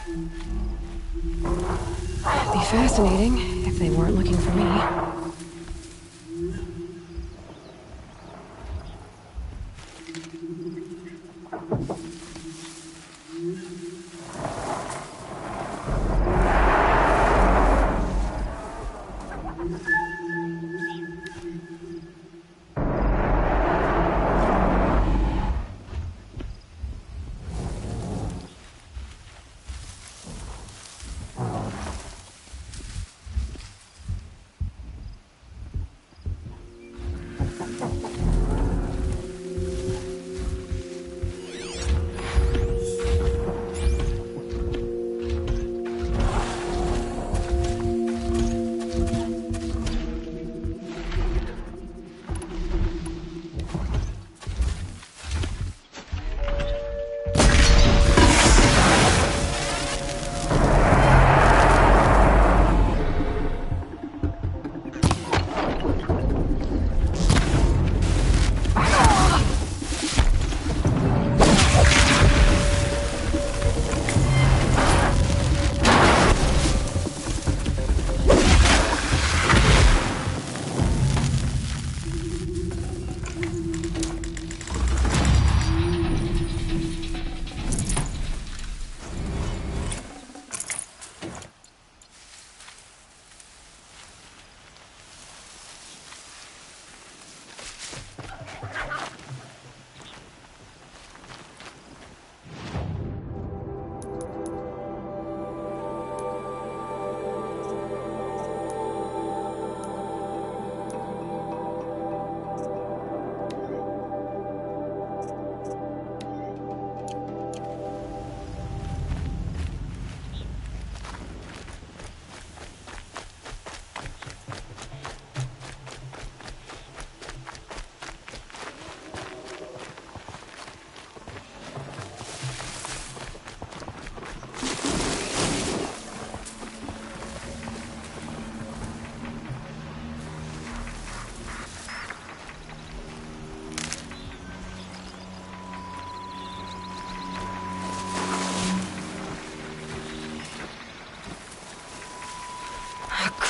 It'd be fascinating if they weren't looking for me.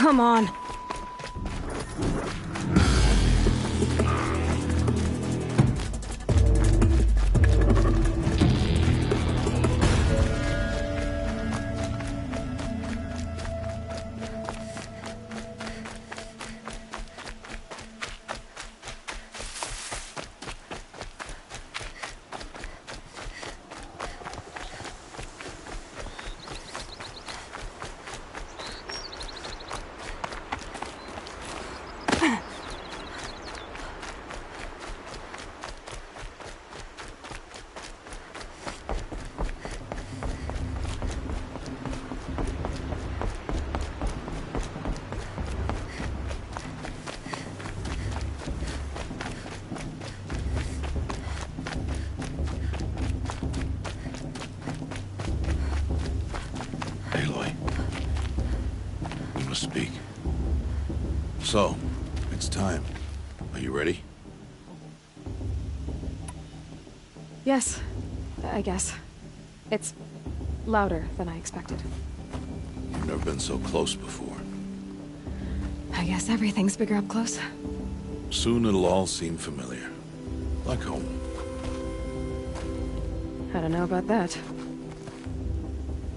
Come on. So, it's time. Are you ready? Yes, I guess. It's louder than I expected. You've never been so close before. I guess everything's bigger up close. Soon it'll all seem familiar. Like home. I don't know about that.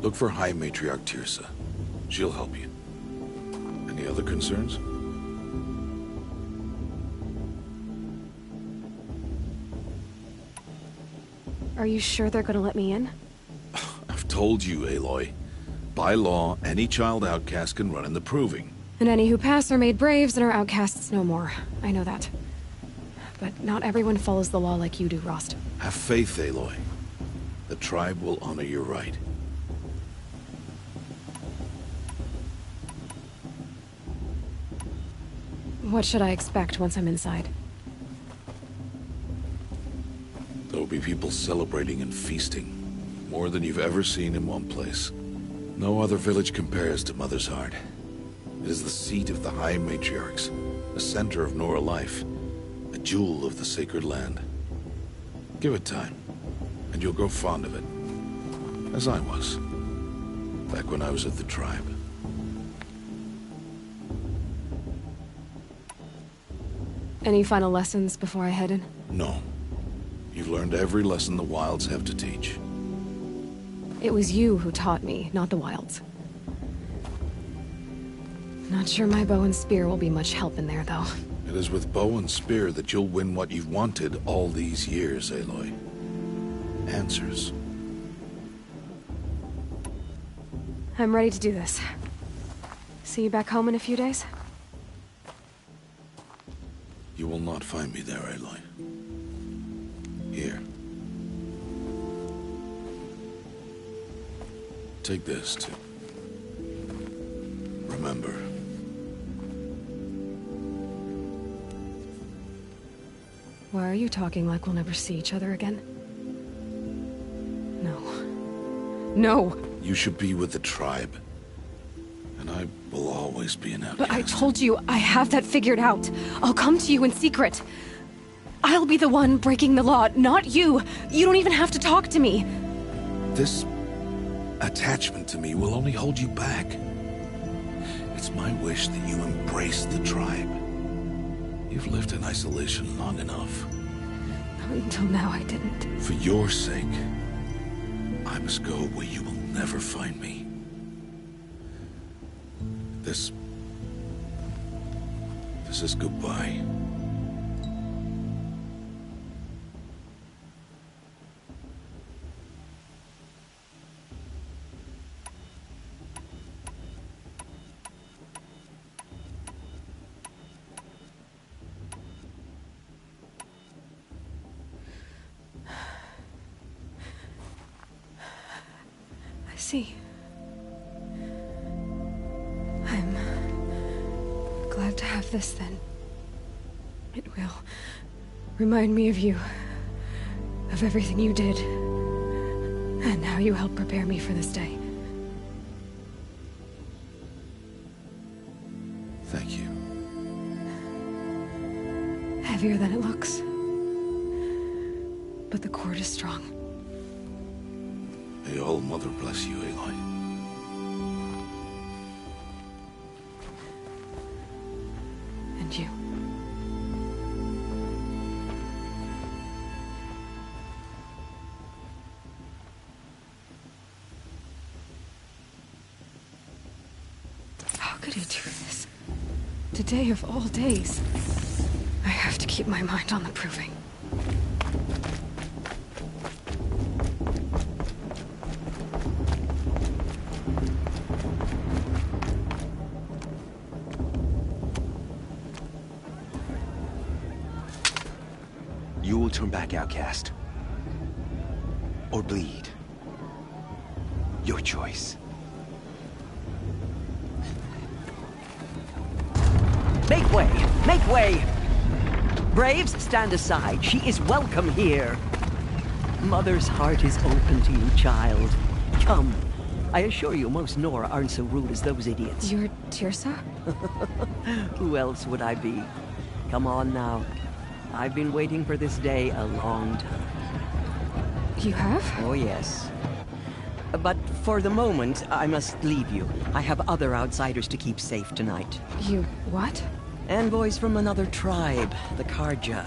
Look for High Matriarch Teersa. She'll help you. Any other concerns? Are you sure they're gonna let me in? I've told you, Aloy. By law, any child outcast can run in the Proving. And any who pass are made braves and are outcasts no more. I know that. But not everyone follows the law like you do, Rost. Have faith, Aloy. The tribe will honor your right. What should I expect once I'm inside? There will be people celebrating and feasting. More than you've ever seen in one place. No other village compares to Mother's Heart. It is the seat of the High Matriarchs, the center of Nora life, a jewel of the sacred land. Give it time, and you'll grow fond of it. As I was, back when I was at the tribe. Any final lessons before I head in? No. You've learned every lesson the Wilds have to teach. It was you who taught me, not the Wilds. Not sure my bow and spear will be much help in there, though. It is with bow and spear that you'll win what you've wanted all these years, Aloy. Answers. I'm ready to do this. See you back home in a few days? You will not find me there, Aloy. Here. Take this, too. Remember. Why are you talking like we'll never see each other again? No. No! You should be with the tribe. And I will always be an outcast. But I told you, I have that figured out. I'll come to you in secret. I'll be the one breaking the law, not you. You don't even have to talk to me. This attachment to me will only hold you back. It's my wish that you embrace the tribe. You've lived in isolation long enough. Until now, I didn't. For your sake, I must go where you will never find me. This is goodbye. I see. I'm glad to have this, then. It will remind me of you, of everything you did, and how you helped prepare me for this day. Thank you. Heavier than it looks. But the cord is strong. May All Mother bless you, Aloy. And you. How could he do this? Today of all days. I have to keep my mind on the Proving. You will turn back, outcast. Or bleed. Your choice. Make way! Make way! Braves, stand aside. She is welcome here. Mother's heart is open to you, child. Come. I assure you, most Nora aren't so rude as those idiots. You're Tirsa? Who else would I be? Come on now. I've been waiting for this day a long time. You have? Oh, yes. But for the moment, I must leave you. I have other outsiders to keep safe tonight. You what? Envoys from another tribe, the Carja.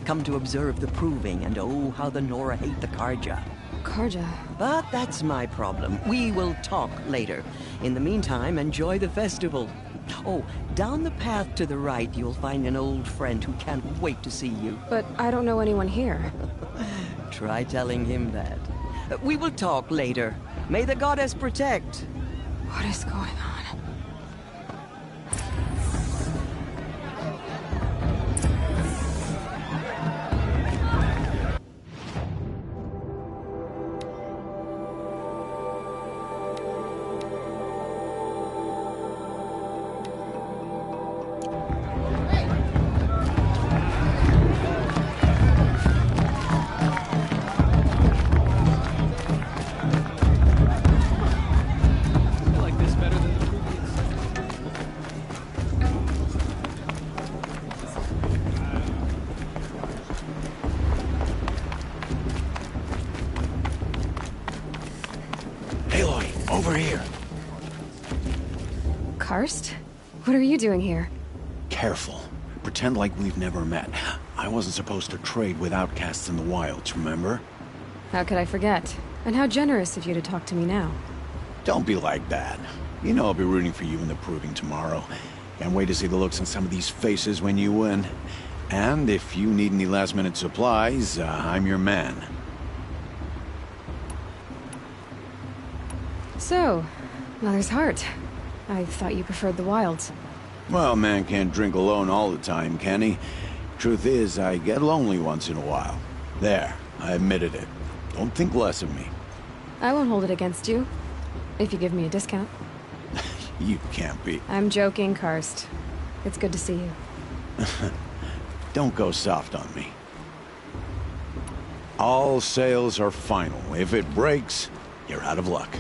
Come to observe the proving, and oh, how the Nora hate the Carja. Carja. But that's my problem. We will talk later. In the meantime, enjoy the festival. Oh, down the path to the right, you'll find an old friend who can't wait to see you. But I don't know anyone here. Try telling him that. We will talk later. May the goddess protect. What is going on? Over here. Karst? What are you doing here? Careful. Pretend like we've never met. I wasn't supposed to trade with outcasts in the wilds, remember? How could I forget? And how generous of you to talk to me now. Don't be like that. You know I'll be rooting for you in the proving tomorrow. Can't wait to see the looks on some of these faces when you win. And if you need any last-minute supplies, I'm your man. So, Mother's Heart. I thought you preferred the wilds. Well, man can't drink alone all the time, can he? Truth is, I get lonely once in a while. There, I admitted it. Don't think less of me. I won't hold it against you. If you give me a discount. You can't be. I'm joking, Karst. It's good to see you. Don't go soft on me. All sales are final. If it breaks, you're out of luck.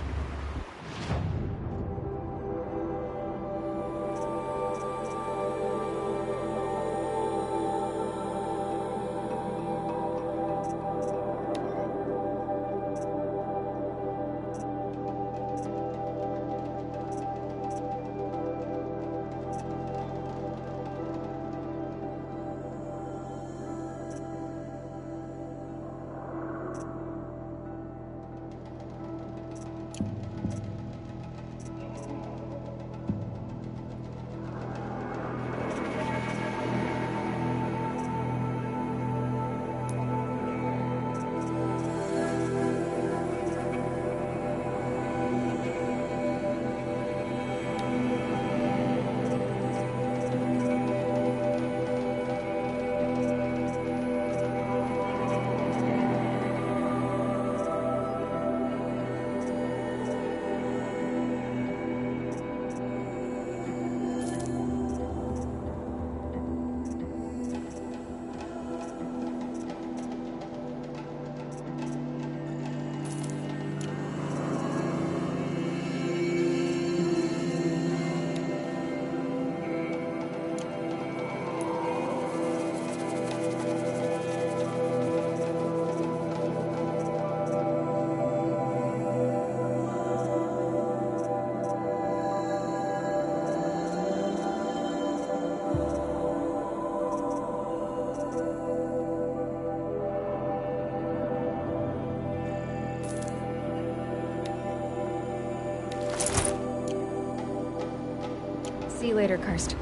See you later, Karst.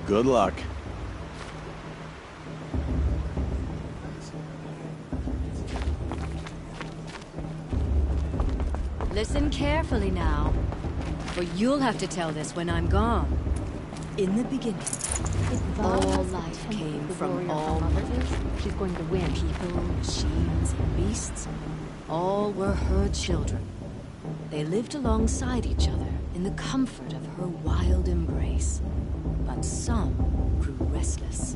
Good luck. Listen carefully now, for you'll have to tell this when I'm gone. In the beginning, all life came from all mothers. She's going to win. People, machines, and beasts, all were her children. They lived alongside each other in the comfort of her wild embrace. But some grew restless.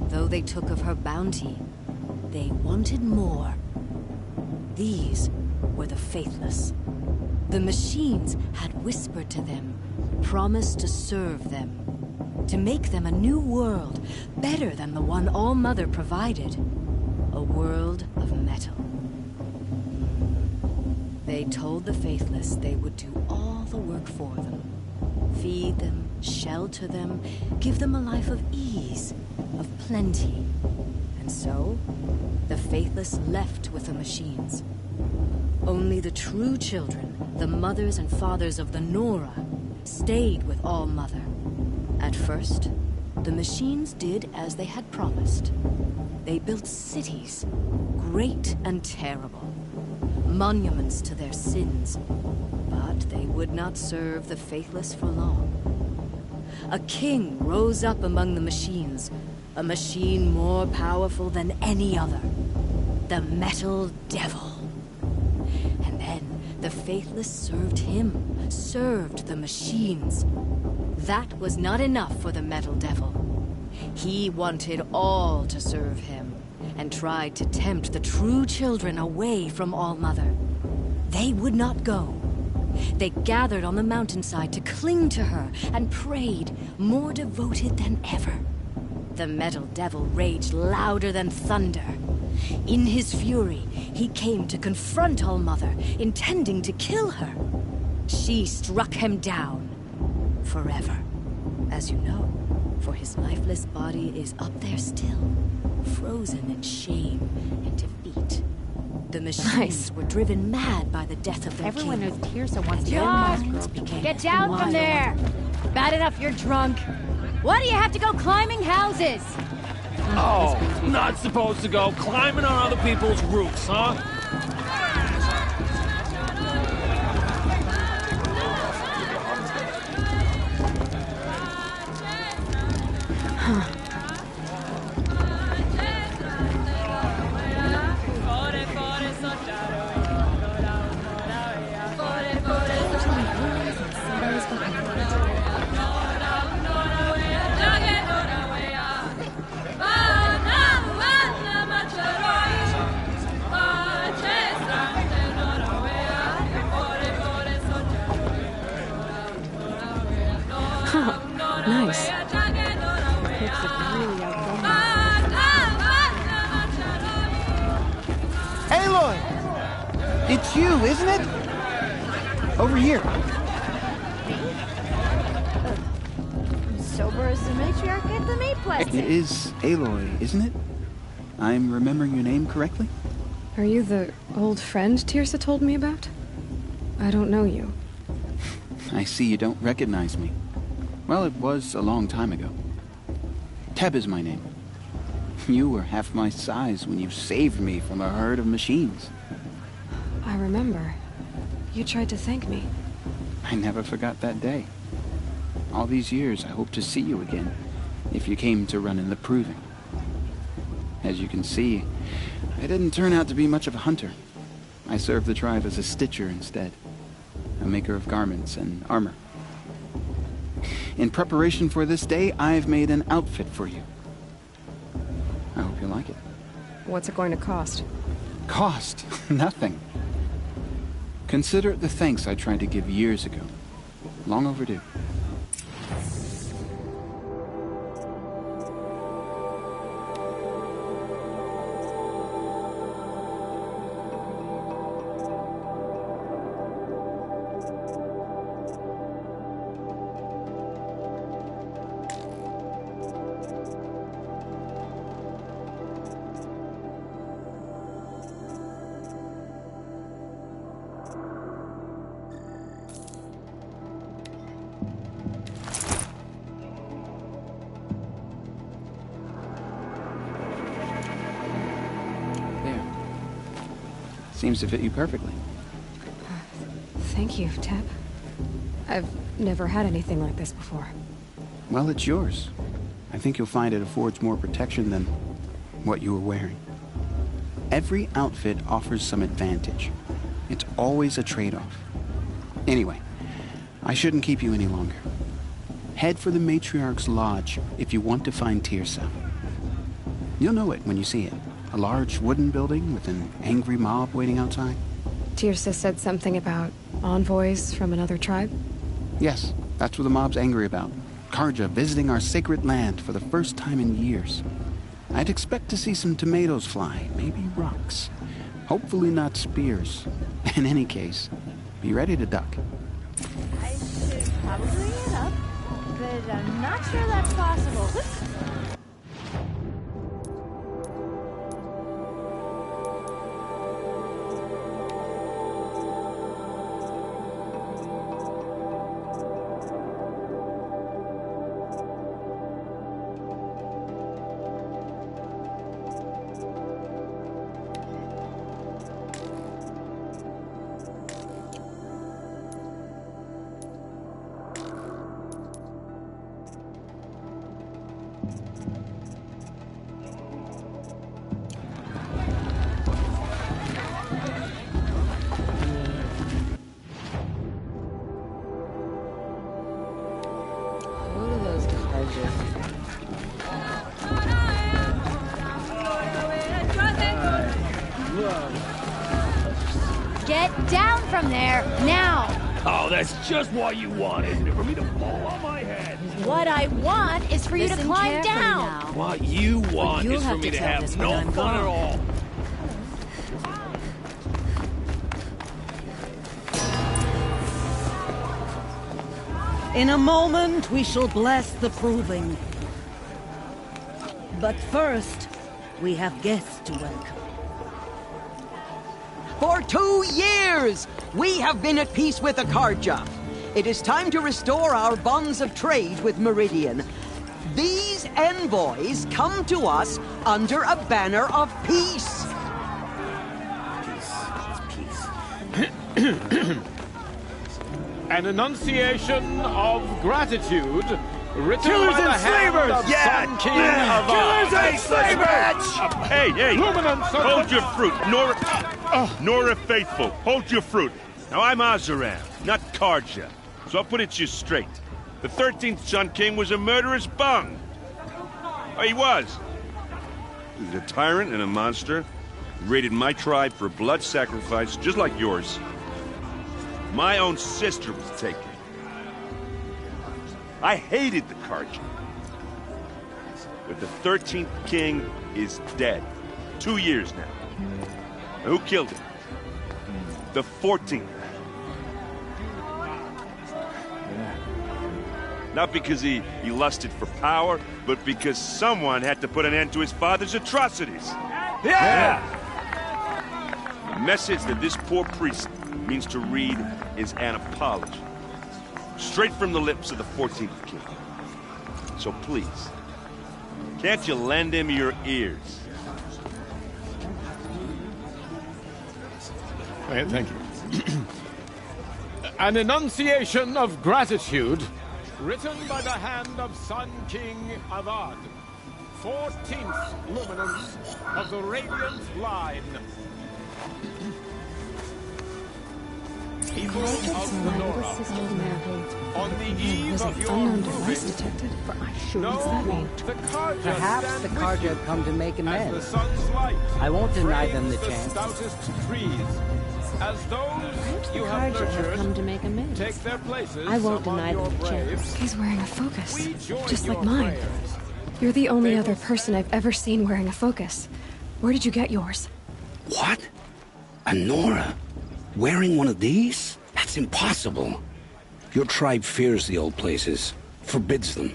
Though they took of her bounty, they wanted more. These were the faithless. The machines had whispered to them, promised to serve them, to make them a new world, better than the one All-Mother provided. A world of metal. They told the Faithless they would do all the work for them. Feed them, shelter them, give them a life of ease, of plenty. And so, the Faithless left with the machines. Only the true children, the mothers and fathers of the Nora, stayed with All-Mother. At first, the machines did as they had promised. They built cities, great and terrible, monuments to their sins, but they would not serve the Faithless for long. A king rose up among the machines, a machine more powerful than any other, the Metal Devil. And then the Faithless served him, served the machines. That was not enough for the Metal Devil. He wanted all to serve him, and tried to tempt the true children away from All-Mother. They would not go. They gathered on the mountainside to cling to her and prayed, more devoted than ever. The Metal Devil raged louder than thunder. In his fury, he came to confront All-Mother, intending to kill her. She struck him down. Forever. As you know, for his lifeless body is up there still, frozen in shame and defeat. The machines were driven mad by the death of their Everyone king. knows Teersa wants to Their go minds became Get down wild. from there! Bad enough you're drunk. Why do you have to go climbing houses? Oh, not supposed to go climbing on other people's roofs, huh? Nice. Aloy! It's you, isn't it? Over here. Sober as the matriarch at the meat place. It is Aloy, isn't it? I'm remembering your name correctly? Are you the old friend Teersa told me about? I don't know you. I see you don't recognize me. Well, it was a long time ago. Teb is my name. You were half my size when you saved me from a herd of machines. I remember. You tried to thank me. I never forgot that day. All these years, I hope to see you again, if you came to run in the Proving. As you can see, I didn't turn out to be much of a hunter. I served the tribe as a stitcher instead, a maker of garments and armor. In preparation for this day, I've made an outfit for you. I hope you like it. What's it going to cost? Cost? Nothing. Consider it the thanks I tried to give years ago. Long overdue. Seems to fit you perfectly. Thank you, Teb. I've never had anything like this before. Well, it's yours. I think you'll find it affords more protection than what you were wearing. Every outfit offers some advantage. It's always a trade-off. Anyway, I shouldn't keep you any longer. Head for the Matriarch's Lodge if you want to find Teersa. You'll know it when you see it. A large wooden building with an angry mob waiting outside. Teersa said something about Envoys from another tribe? Yes, that's what the mob's angry about. Carja visiting our sacred land for the first time in years. I'd expect to see some tomatoes fly, maybe rocks. Hopefully not spears. In any case, be ready to duck. I should probably get up, but I'm not sure that's possible. Get down from there, now! Oh, that's just what you wanted, for me to fall on my head. What I want is for you to Listen climb carefully down! now. What you want You'll is for have me to to tell this have when no I'm fun at gone. all. In a moment, we shall bless the proving. But first, we have guests to welcome. For 2 years, we have been at peace with the Carja. It is time to restore our bonds of trade with Meridian. These envoys come to us under a banner of peace. An enunciation of gratitude written Killers by the and hand slavers! of Yeah! Sun King Avad. Killers and slavers! Hey! Luminance of Hold the- your fruit, Nora Faithful. Hold your fruit. Now I'm Azaram, not Carja, so I'll put it to you straight. The 13th Sun King was a murderous bung. Oh, he was. He was a tyrant and a monster. He raided my tribe for blood sacrifice, just like yours. My own sister was taken. I hated the Carja. But the 13th king is dead. 2 years now. Now, who killed him? The 14th. Not because he lusted for power, but because someone had to put an end to his father's atrocities. Yeah! The message that this poor priest means to read is an apology. Straight from the lips of the 14th king. So please, can't you lend him your ears? Thank you. An enunciation of gratitude written by the hand of Sun King Avad, 14th luminance of the Radiant Line. People of the Nora, on the eve Was of an your unknown device moving, detected? What's that mean? the Carja Perhaps stand the with Carja you have come to make as the amends. sun's light I won't deny them the frames chance. stoutest trees, as those you have Carja have come nurtured to make amends. take their places I won't among deny your them the braves. chance. He's wearing a focus, We join just like your mine. prayers. You're the only other person I've ever seen wearing a focus. Where did you get yours? What? A Nora? Wearing one of these? That's impossible. Your tribe fears the old places, forbids them.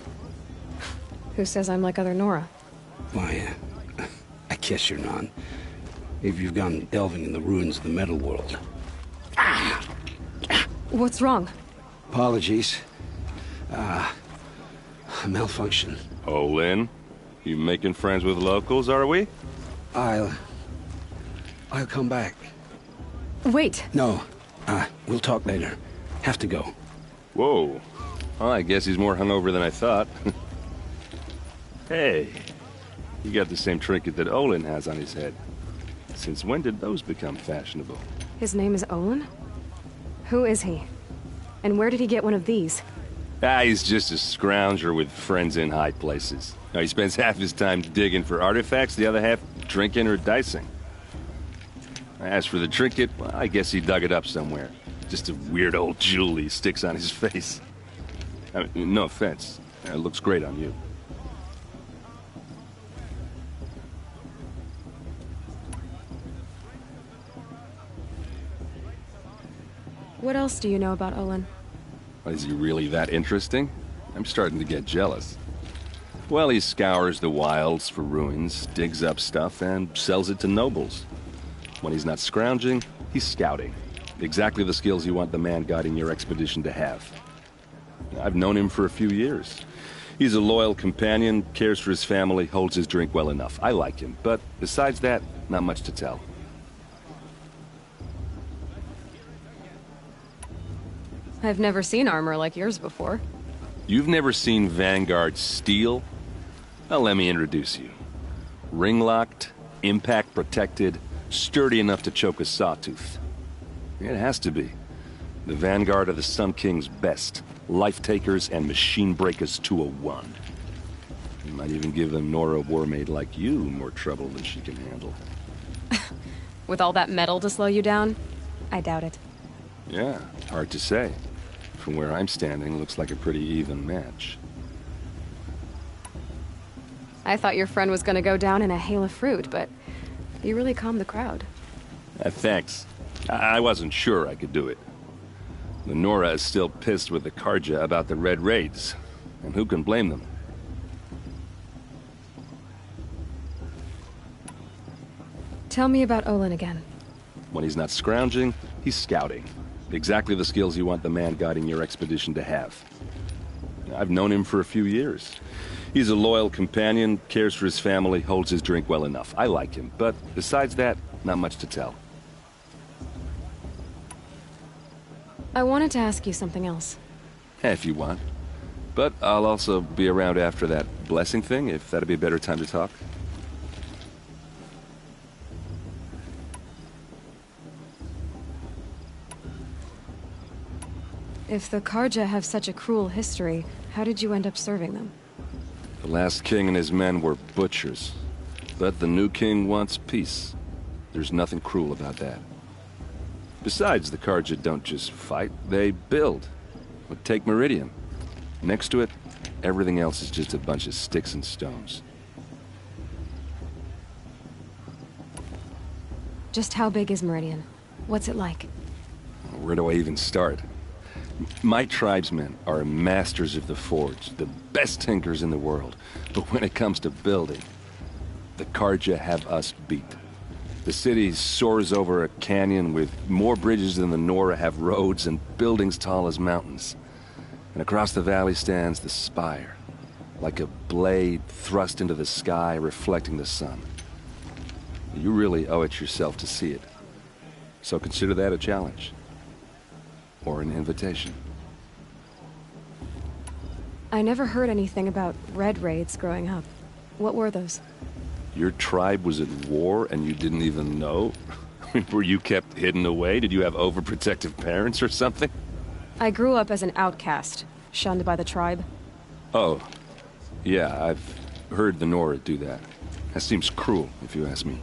Who says I'm like other Nora? Why, I guess you're not. If you've gone delving in the ruins of the metal world. What's wrong? Apologies. A malfunction. Oh, Lynn, you making friends with locals, are we? I'll come back. Wait. No, we'll talk later. Have to go. Whoa. Well, I guess he's more hungover than I thought. Hey, you got the same trinket that Olin has on his head. Since when did those become fashionable? His name is Olin? Who is he? And where did he get one of these? He's just a scrounger with friends in high places. Now, he spends half his time digging for artifacts, the other half drinking or dicing. As for the trinket, well, I guess he dug it up somewhere. Just a weird old jewel he sticks on his face. I mean, no offense. It looks great on you. What else do you know about Olin? Is he really that interesting? I'm starting to get jealous. Well, he scours the wilds for ruins, digs up stuff, and sells it to nobles. When he's not scrounging, he's scouting. Exactly the skills you want the man guiding your expedition to have. I've known him for a few years. He's a loyal companion, cares for his family, holds his drink well enough. I like him, but besides that, not much to tell. I've never seen armor like yours before. You've never seen Vanguard steel? Well, let me introduce you. Ring-locked, impact-protected, sturdy enough to choke a sawtooth. It has to be. The Vanguard of the Sun King's best. Life-takers and machine-breakers to a one. You might even give a Nora warmaid like you more trouble than she can handle. With all that metal to slow you down? I doubt it. Yeah, hard to say. From where I'm standing, looks like a pretty even match. I thought your friend was gonna go down in a hail of fruit, but you really calmed the crowd. Thanks. I wasn't sure I could do it. The Nora is still pissed with the Carja about the Red Raids, and who can blame them? Tell me about Olin again. When he's not scrounging, he's scouting. Exactly the skills you want the man guiding your expedition to have. I've known him for a few years. He's a loyal companion, cares for his family, holds his drink well enough. I like him, but besides that, not much to tell. I wanted to ask you something else. If you want. But I'll also be around after that blessing thing, if that'd be a better time to talk. If the Carja have such a cruel history, how did you end up serving them? The last king and his men were butchers. But the new king wants peace. There's nothing cruel about that. Besides, the Carja don't just fight, they build. But take Meridian. Next to it, everything else is just a bunch of sticks and stones. Just how big is Meridian? What's it like? Where do I even start? My tribesmen are masters of the forge, the best tinkers in the world. But when it comes to building, the Carja have us beat. The city soars over a canyon with more bridges than the Nora have roads and buildings tall as mountains. And across the valley stands the spire, like a blade thrust into the sky reflecting the sun. You really owe it yourself to see it. So consider that a challenge. Or an invitation. I never heard anything about Red Raids growing up. What were those? Your tribe was at war and you didn't even know? Were you kept hidden away? Did you have overprotective parents or something? I grew up as an outcast, shunned by the tribe. Oh, yeah, I've heard the Nora do that. That seems cruel, if you ask me.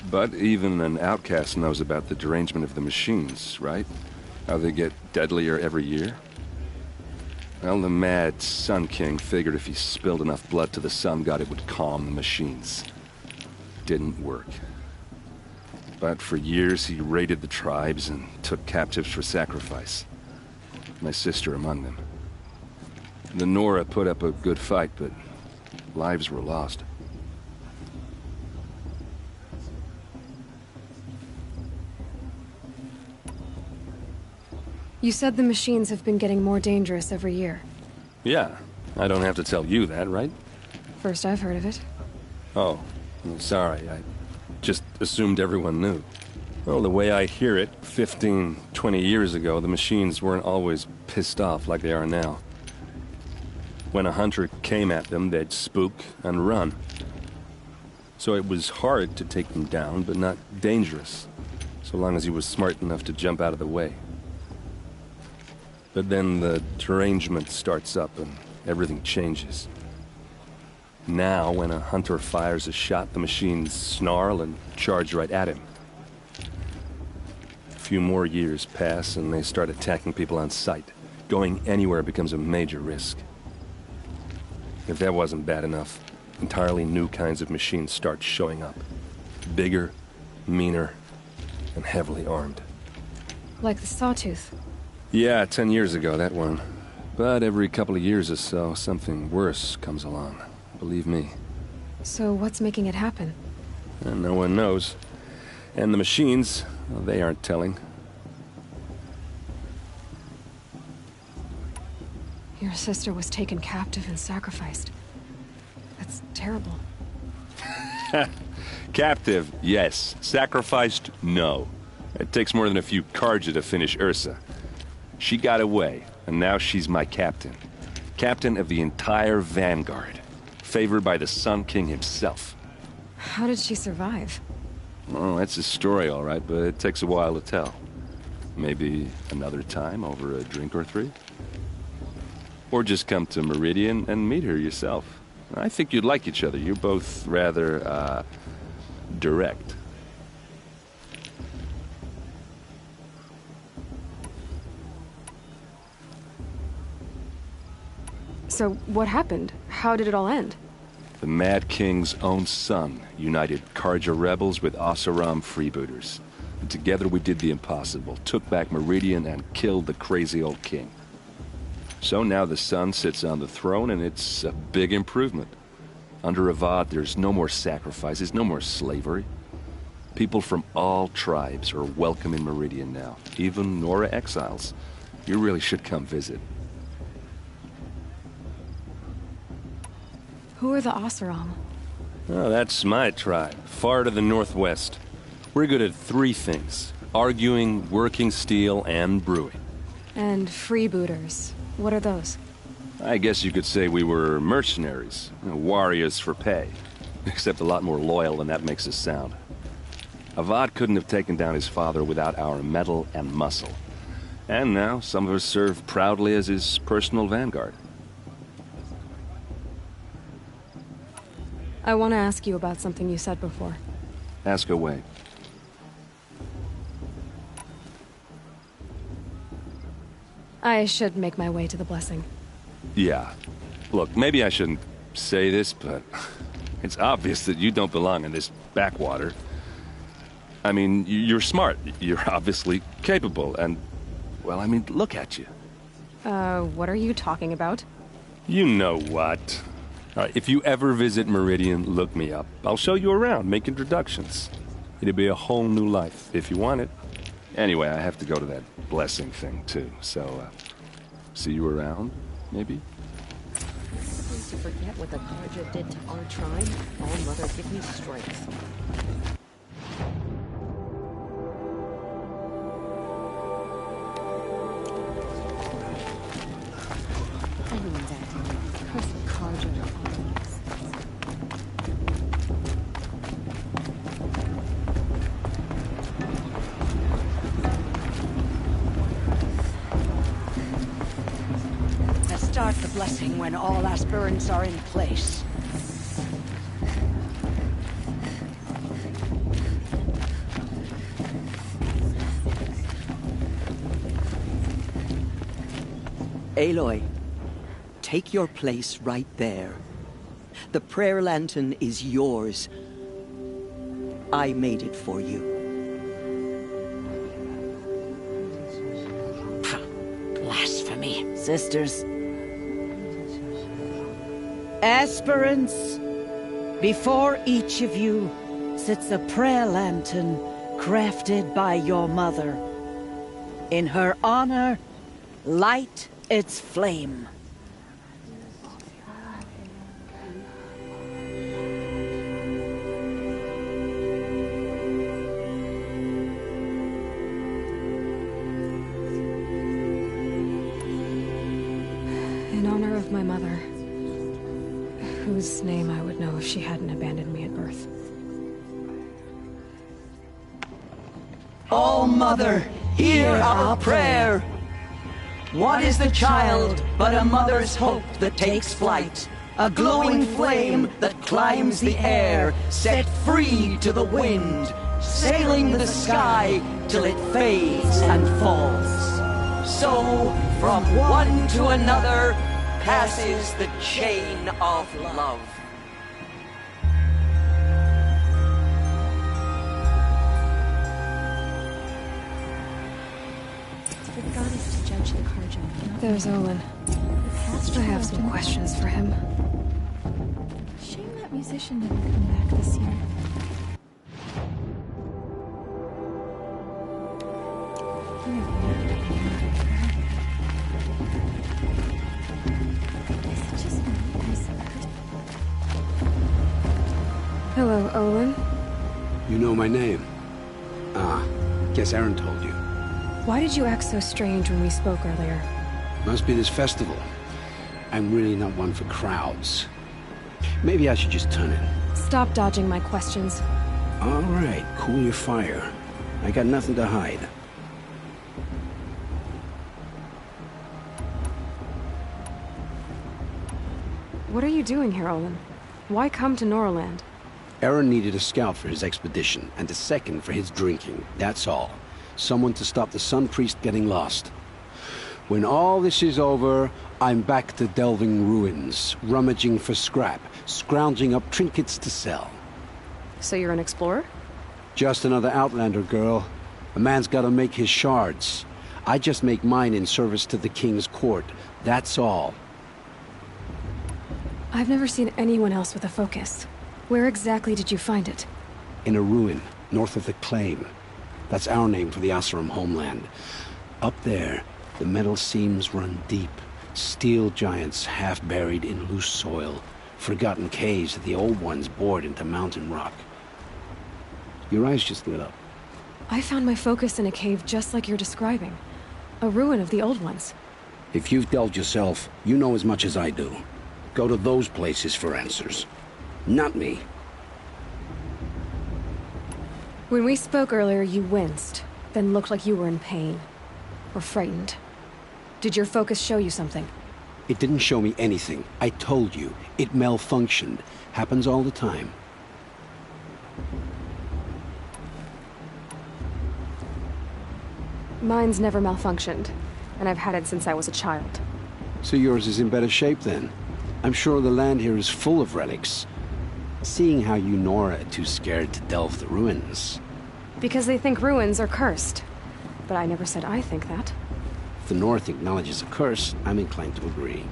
But even an outcast knows about the derangement of the machines, right? How they get deadlier every year? Well, the mad Sun King figured if he spilled enough blood to the Sun God, it would calm the machines. Didn't work. But for years, he raided the tribes and took captives for sacrifice. My sister among them. The Nora put up a good fight, but lives were lost. You said the machines have been getting more dangerous every year. Yeah, I don't have to tell you that, right? First I've heard of it. Oh, I'm sorry. I just assumed everyone knew. Well, the way I hear it, 15, 20 years ago, the machines weren't always pissed off like they are now. When a hunter came at them, they'd spook and run. So it was hard to take them down, but not dangerous, so long as he was smart enough to jump out of the way. But then the derangement starts up and everything changes. Now, when a hunter fires a shot, the machines snarl and charge right at him. few more years pass and they start attacking people on sight. Going anywhere becomes a major risk. If that wasn't bad enough, entirely new kinds of machines start showing up. Bigger, meaner, and heavily armed. Like the Sawtooth. Yeah, 10 years ago, that one. But every couple of years or so, something worse comes along. Believe me. So what's making it happen? And no one knows. And the machines, well, they aren't telling. Your sister was taken captive and sacrificed. That's terrible. Captive, yes. Sacrificed, no. It takes more than a few Carja to finish Ursa. She got away, and now she's my captain. Captain of the entire Vanguard. Favored by the Sun King himself. How did she survive? Oh, that's a story, all right, but it takes a while to tell. Maybe another time over a drink or three? Or just come to Meridian and meet her yourself. I think you'd like each other. You're both rather, direct. So, what happened? How did it all end? The Mad King's own son united Carja rebels with Oseram freebooters. And together we did the impossible, took back Meridian and killed the crazy old king. So now the son sits on the throne, and it's a big improvement. Under Avad, there's no more sacrifices, no more slavery. People from all tribes are welcome in Meridian now, even Nora exiles. You really should come visit. Who are the Oseram? Oh, that's my tribe, far to the northwest. We're good at three things: arguing, working steel, and brewing. And freebooters. What are those? I guess you could say we were mercenaries, warriors for pay. Except a lot more loyal than that makes us sound. Avad couldn't have taken down his father without our metal and muscle. And now some of us serve proudly as his personal vanguard. I want to ask you about something you said before. Ask away. I should make my way to the blessing. Yeah. Look, maybe I shouldn't say this, but it's obvious that you don't belong in this backwater. I mean, you're smart. You're obviously capable, and, well, I mean, look at you. What are you talking about? You know what. All right, if you ever visit Meridian, look me up. I'll show you around, make introductions. It'll be a whole new life, if you want it. Anyway, I have to go to that blessing thing, too, so, see you around, maybe? Please to forget what the Carja did to our tribe. Oh, Mother, give me strength. I mean that. Cursed Carja. Start the blessing when all aspirants are in place. Aloy, take your place right there. The prayer lantern is yours. I made it for you. Blasphemy. Sisters. Aspirants, before each of you sits a prayer lantern crafted by your mother. In her honor, light its flame. In honor of my mother, whose name I would know if she hadn't abandoned me at birth. Oh, Mother, hear our prayer. What is the child but a mother's hope that takes flight? A glowing flame that climbs the air, set free to the wind, sailing the sky till it fades and falls. So, from one to another passes the chain of love. For the goddess to judge the Carja. There's Olin. I have some questions for him. Shame that musician didn't come back this year. Hello, Olin. You know my name? Ah, guess Aaron told you. Why did you act so strange when we spoke earlier? Must be this festival. I'm really not one for crowds. Maybe I should just turn in. Stop dodging my questions. All right, cool your fire. I got nothing to hide. What are you doing here, Olin? Why come to Norland? Aaron needed a scout for his expedition, and a second for his drinking. That's all. Someone to stop the Sun Priest getting lost. When all this is over, I'm back to delving ruins, rummaging for scrap, scrounging up trinkets to sell. So you're an explorer? Just another Outlander, girl. A man's gotta make his shards. I just make mine in service to the King's court. That's all. I've never seen anyone else with a focus. Where exactly did you find it? In a ruin, north of the Claim. That's our name for the Oseram homeland. Up there, the metal seams run deep. Steel giants half buried in loose soil. Forgotten caves that the old ones bored into mountain rock. Your eyes just lit up. I found my focus in a cave just like you're describing. A ruin of the old ones. If you've delved yourself, you know as much as I do. Go to those places for answers. Not me. When we spoke earlier, you winced, then looked like you were in pain. Or frightened. Did your focus show you something? It didn't show me anything. I told you. It malfunctioned. Happens all the time. Mine's never malfunctioned, and I've had it since I was a child. So yours is in better shape then? I'm sure the land here is full of relics. Seeing how you Nora are too scared to delve the ruins. Because they think ruins are cursed. But I never said I think that. If the North acknowledges a curse, I'm inclined to agree.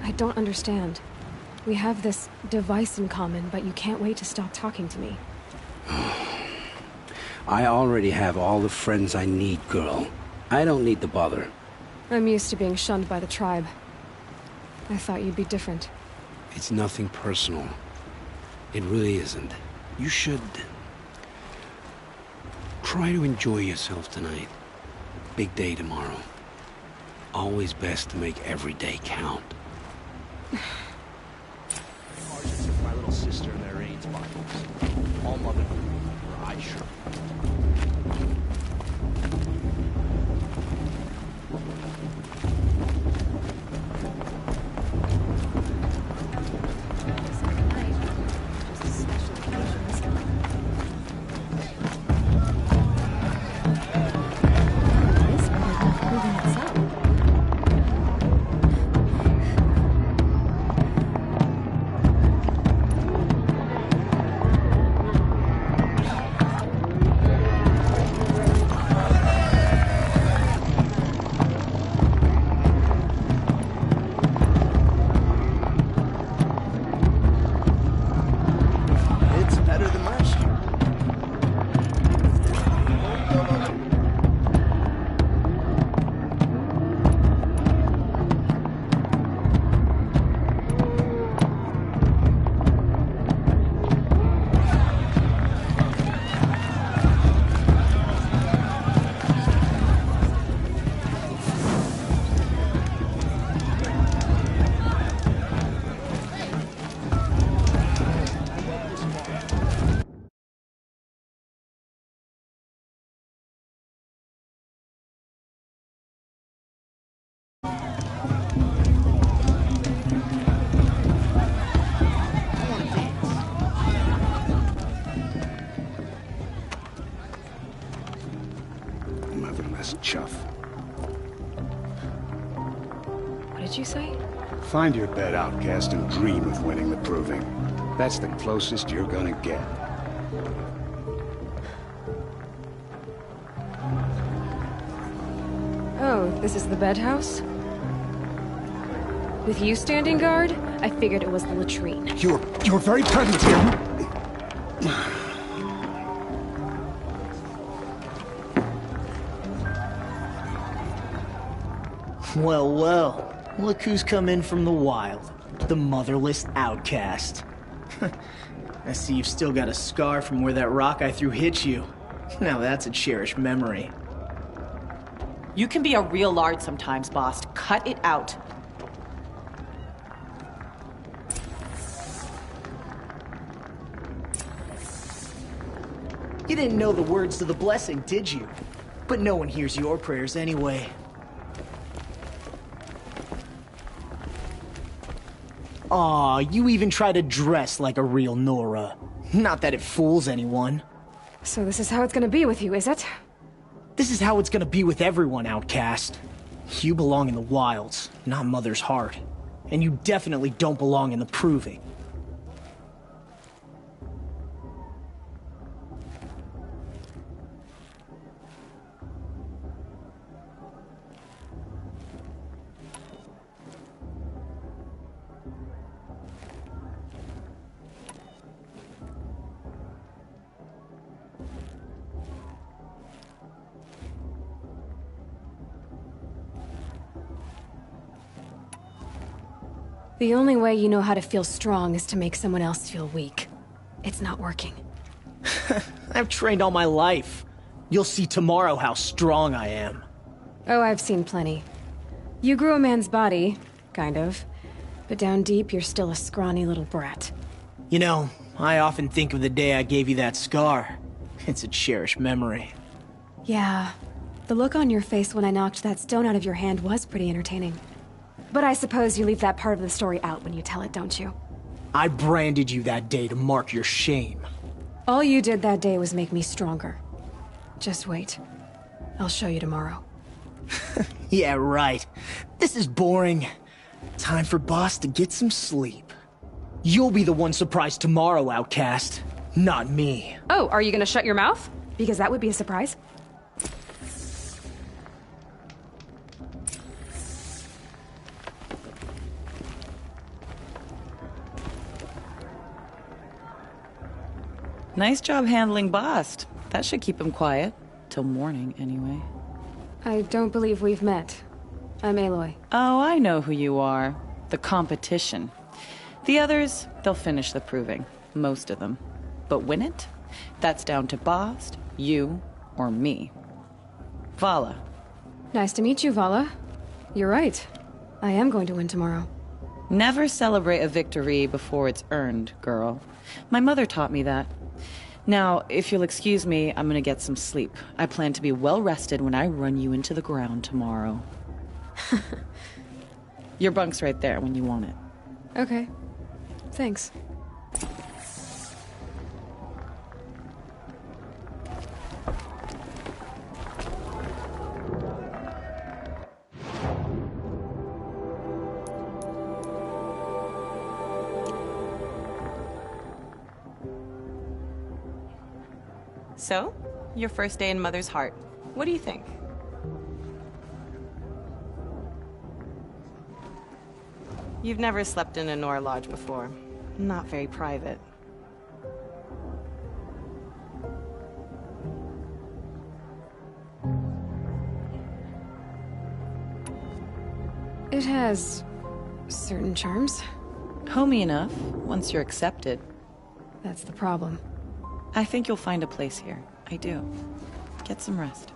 I don't understand. We have this device in common, but you can't wait to stop talking to me. I already have all the friends I need, girl. I don't need the bother. I'm used to being shunned by the tribe. I thought you'd be different. It's nothing personal. It really isn't. You should... try to enjoy yourself tonight. Big day tomorrow. Always best to make every day count. Margins of my little sister and their AIDS bottles. All mother, her eyes sure. chuff. What did you say? Find your bed, outcast, and dream of winning the proving. That's the closest you're gonna get. Oh, this is the bed house? With you standing guard, I figured it was the latrine. Your very presence here. Well, well. Look who's come in from the wild. The motherless outcast. I see you've still got a scar from where that rock I threw hit you. Now that's a cherished memory. You can be a real lard sometimes, boss. Cut it out. You didn't know the words to the blessing, did you? But no one hears your prayers anyway. Aw, you even try to dress like a real Nora. Not that it fools anyone. So this is how it's gonna be with you, is it? This is how it's gonna be with everyone, outcast. You belong in the wilds, not Mother's Heart. And you definitely don't belong in the proving. The only way you know how to feel strong is to make someone else feel weak. It's not working. I've trained all my life. You'll see tomorrow how strong I am. Oh, I've seen plenty. You grew a man's body, kind of. But down deep, you're still a scrawny little brat. You know, I often think of the day I gave you that scar. It's a cherished memory. Yeah. The look on your face when I knocked that stone out of your hand was pretty entertaining. But I suppose you leave that part of the story out when you tell it, don't you? I branded you that day to mark your shame. All you did that day was make me stronger. Just wait. I'll show you tomorrow. Yeah, right. This is boring. Time for Boss to get some sleep. You'll be the one surprised tomorrow, outcast. Not me. Oh, are you gonna shut your mouth? Because that would be a surprise. Nice job handling Bast. That should keep him quiet. Till morning, anyway. I don't believe we've met. I'm Aloy. Oh, I know who you are. The competition. The others, they'll finish the proving. Most of them. But win it? That's down to Bast, you, or me. Vala. Nice to meet you, Vala. You're right. I am going to win tomorrow. Never celebrate a victory before it's earned, girl. My mother taught me that. Now, if you'll excuse me, I'm gonna get some sleep. I plan to be well rested when I run you into the ground tomorrow. Your bunk's right there when you want it. Okay. Thanks. So, your first day in Mother's Heart. What do you think? You've never slept in a Nora lodge before. Not very private. It has certain charms. Homey enough, once you're accepted. That's the problem. I think you'll find a place here. I do. Get some rest.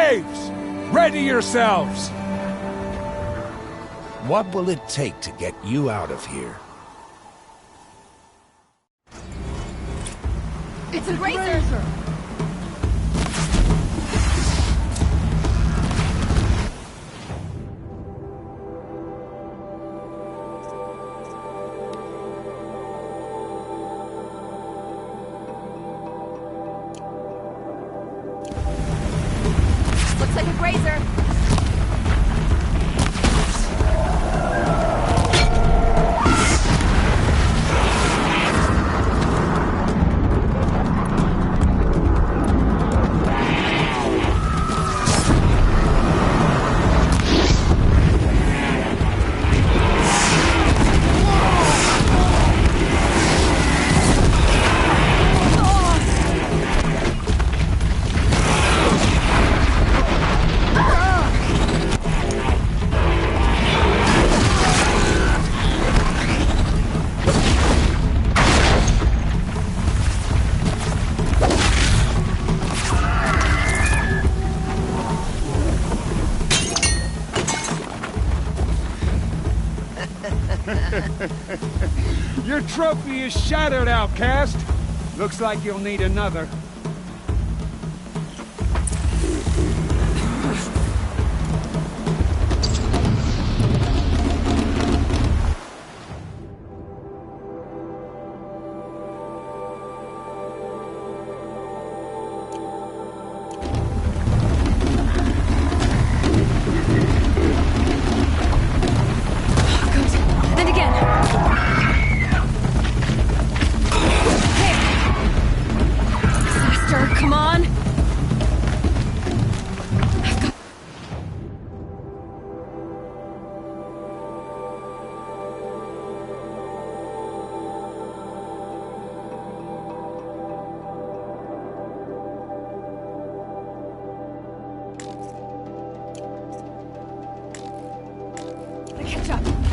Graves! Ready yourselves! What will it take to get you out of here? It's a Grazer! Looks like a Grazer. Your trophy is shattered, outcast. Looks like you'll need another. And again. Faster, come on. Catch up.